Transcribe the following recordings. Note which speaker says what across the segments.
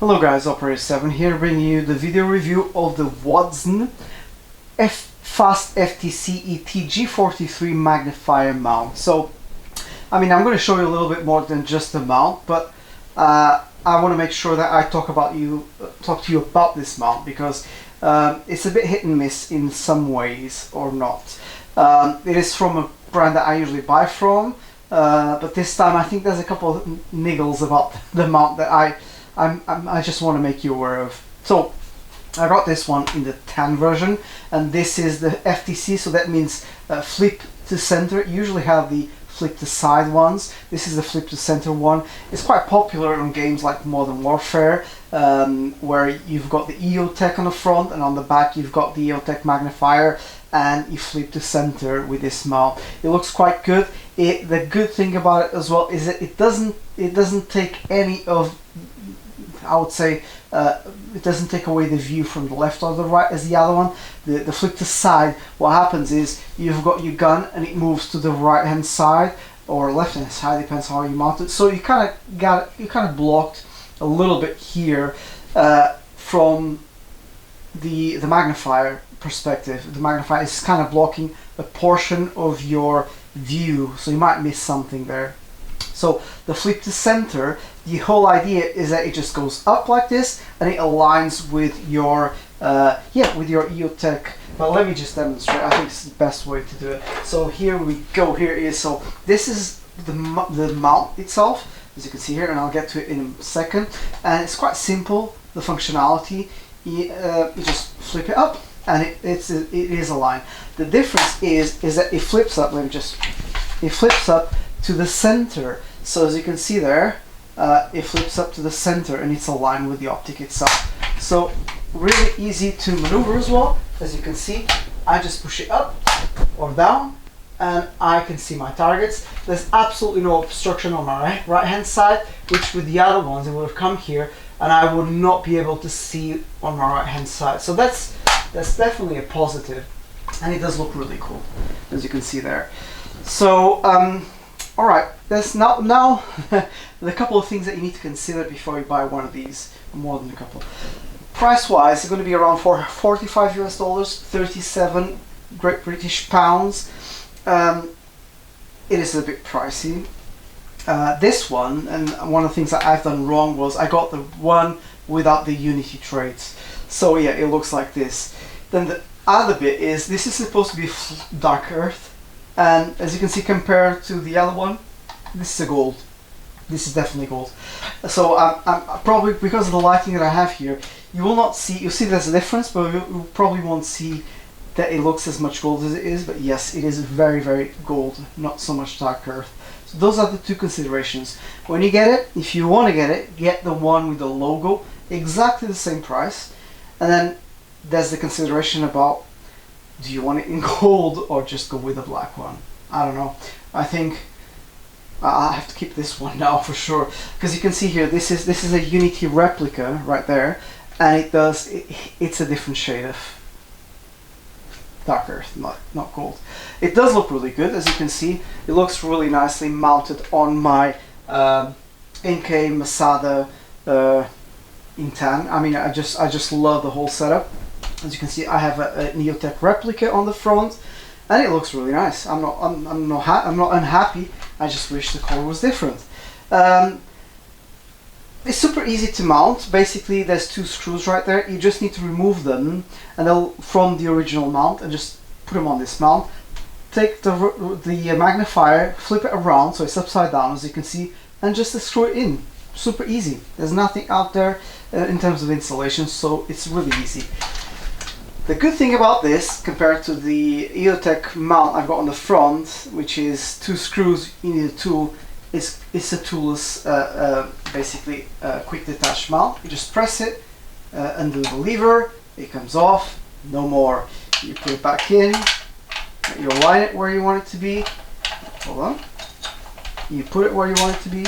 Speaker 1: Hello guys, Operator 7 here, bringing you the video review of the WADSN Fast FTC ET G43 Magnifier mount. So, I'm going to show you a little bit more than just the mount, but I want to make sure that I talk to you about this mount because it's a bit hit and miss in some ways or not. It is from a brand that I usually buy from, but this time I think there's a couple of niggles about the mount that I just want to make you aware of. So I got this one in the tan version, and this is the FTC, so that means flip to center. You usually have the flip to side ones. This is the flip to center one. It's quite popular in games like Modern Warfare, where you've got the EOTech on the front, and on the back you've got the EOTech Magnifier, and you flip to center with this mount. It looks quite good. The good thing about it as well is that it doesn't take any of, I would say, it doesn't take away the view from the left or the right as the other one. The flip to side, what happens is you've got your gun and it moves to the right hand side or left hand side, depends how you mount it. So you kind of blocked a little bit here from the magnifier perspective. The magnifier is kind of blocking a portion of your view, so you might miss something there. So the flip to center, the whole idea is that it just goes up like this and it aligns with your with your EOTech. But let me just demonstrate. I think it's the best way to do it. So here we go. Here it is. So this is the mount itself, as you can see here, and I'll get to it in a second. And it's quite simple. The functionality, you just flip it up and it is aligned. The difference is that it flips up. It flips up to the center. So as you can see there, it flips up to the center and it's aligned with the optic itself. So really easy to maneuver as well. As you can see, I just push it up or down and I can see my targets. There's absolutely no obstruction on my right hand side, which with the other ones it would have come here and I would not be able to see on my right hand side. So that's definitely a positive, and it does look really cool, as you can see there. So alright, there's now the couple of things that you need to consider before you buy one of these, more than a couple. Price wise, it's going to be around $45 US, 37 Great British pounds. It is a bit pricey. This one, and one of the things that I've done wrong was I got the one without the Unity traits. So yeah, it looks like this. Then the other bit is this is supposed to be dark earth. And as you can see, compared to the other one, this is a gold. This is definitely gold. So I'm probably, because of the lighting that I have here, you will not see, you'll see there's a difference, but you probably won't see that it looks as much gold as it is. But yes, it is very, very gold, not so much dark earth. So those are the two considerations. When you get it, if you want to get it, get the one with the logo, exactly the same price. And then there's the consideration about, do you want it in gold or just go with the black one? I don't know. I think I have to keep this one now for sure, because you can see here this is a Unity replica right there, and it's a different shade of dark earth, not gold. It does look really good, as you can see. It looks really nicely mounted on my NK Masada in tan. I just love the whole setup. As you can see, I have a EOTech replica on the front, and it looks really nice. I'm not unhappy. I just wish the color was different. It's super easy to mount. Basically, there's two screws right there. You just need to remove them and from the original mount and just put them on this mount. Take the magnifier, flip it around so it's upside down, as you can see, and just screw it in. Super easy. There's nothing out there in terms of installation, so it's really easy. The good thing about this, compared to the EOTech mount I've got on the front, which is two screws, you need a tool, it's a toolless, basically quick detach mount. You just press it, undo the lever, it comes off, no more. You put it back in, you align it where you want it to be, hold on, you put it where you want it to be,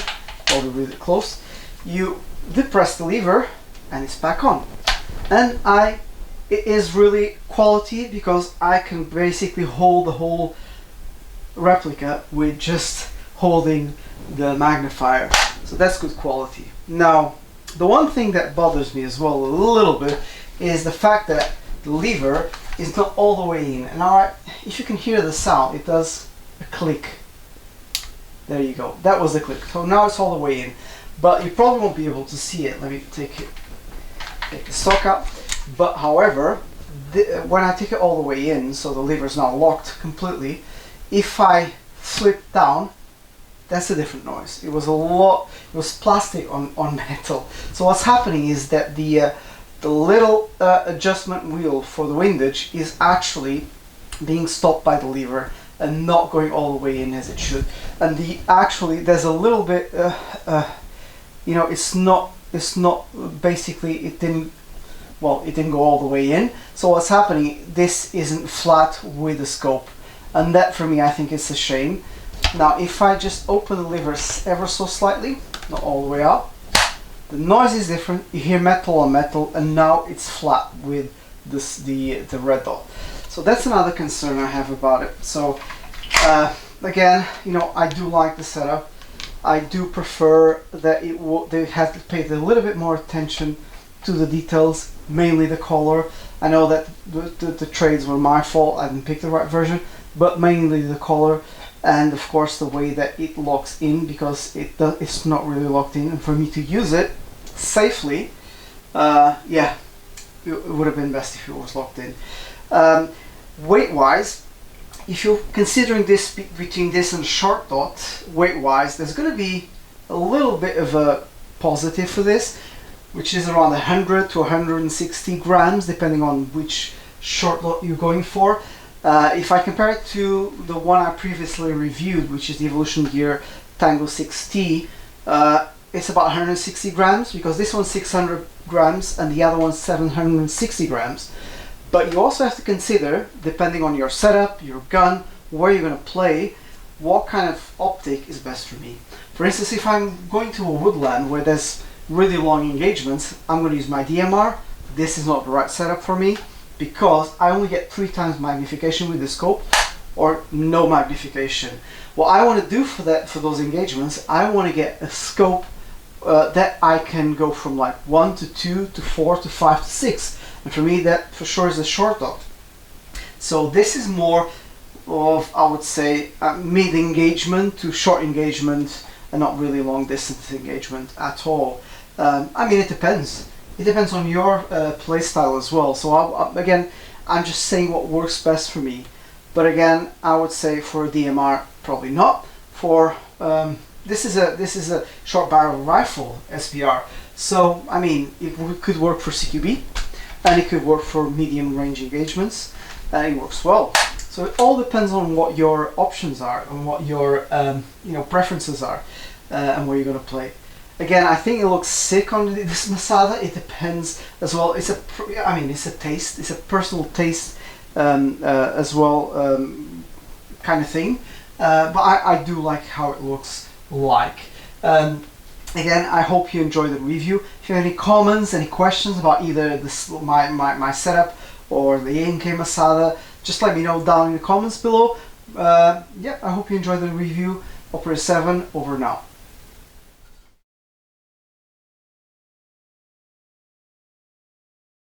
Speaker 1: hold it really close, you depress the lever, and it's back on. And it is really quality because I can basically hold the whole replica with just holding the magnifier. So that's good quality. Now, The one thing that bothers me as well a little bit is the fact that the lever is not all the way in. And now, if you can hear the sound, it does a click. There you go. That was the click. So now it's all the way in. But you probably won't be able to see it. Let me take the stock out. But however, when I take it all the way in, so the lever is now locked completely, if I flip down, that's a different noise. It was plastic on metal. So what's happening is that the little adjustment wheel for the windage is actually being stopped by the lever and not going all the way in as it should. And there's a little bit, you know, it's not basically, it didn't go all the way in. So what's happening, this isn't flat with the scope, and that for me, I think it's a shame. Now if I just open the lever ever so slightly, not all the way out, the noise is different. You hear metal on metal, and now it's flat with the red dot. So that's another concern I have about it. So again, you know, I do like the setup. I do prefer that they had to pay a little bit more attention to the details, mainly the color. I know that the trades were my fault. I didn't pick the right version, but mainly the color. And of course the way that it locks in, because it's not really locked in, and for me to use it safely, yeah, it would have been best if it was locked in. Weight wise, if you're considering this between this and short dot, weight wise, there's going to be a little bit of a positive for this, which is around 100 to 160 grams, depending on which short dot you're going for. If I compare it to the one I previously reviewed, which is the Evolution Gear Tango 6T, it's about 160 grams, because this one's 600 grams and the other one's 760 grams. But you also have to consider, depending on your setup, your gun, where you're going to play, what kind of optic is best for me. For instance, if I'm going to a woodland where there's really long engagements, I'm going to use my DMR. This is not the right setup for me, because I only get 3 times magnification with the scope, or no magnification. What I want to do for those engagements, I want to get a scope that I can go from like 1 to 2 to 4 to 5 to 6, and for me that for sure is a short dot. So this is more of, I would say, mid engagement to short engagement, and not really long distance engagement at all. I mean, it depends. It depends on your play style as well. So again, I'm just saying what works best for me. But again, I would say for a DMR, probably not. For this is a short barrel rifle SBR. So I mean, it could work for CQB, and it could work for medium range engagements, and it works well. So it all depends on what your options are and what your you know, preferences are, and where you're going to play. Again, I think it looks sick on this Masada. It depends as well. It's a taste. It's a personal taste as well, kind of thing. But I do like how it looks like. Again, I hope you enjoyed the review. If you have any comments, any questions about either my setup or the AMK Masada, just let me know down in the comments below. Yeah, I hope you enjoyed the review. Operator 7, over now.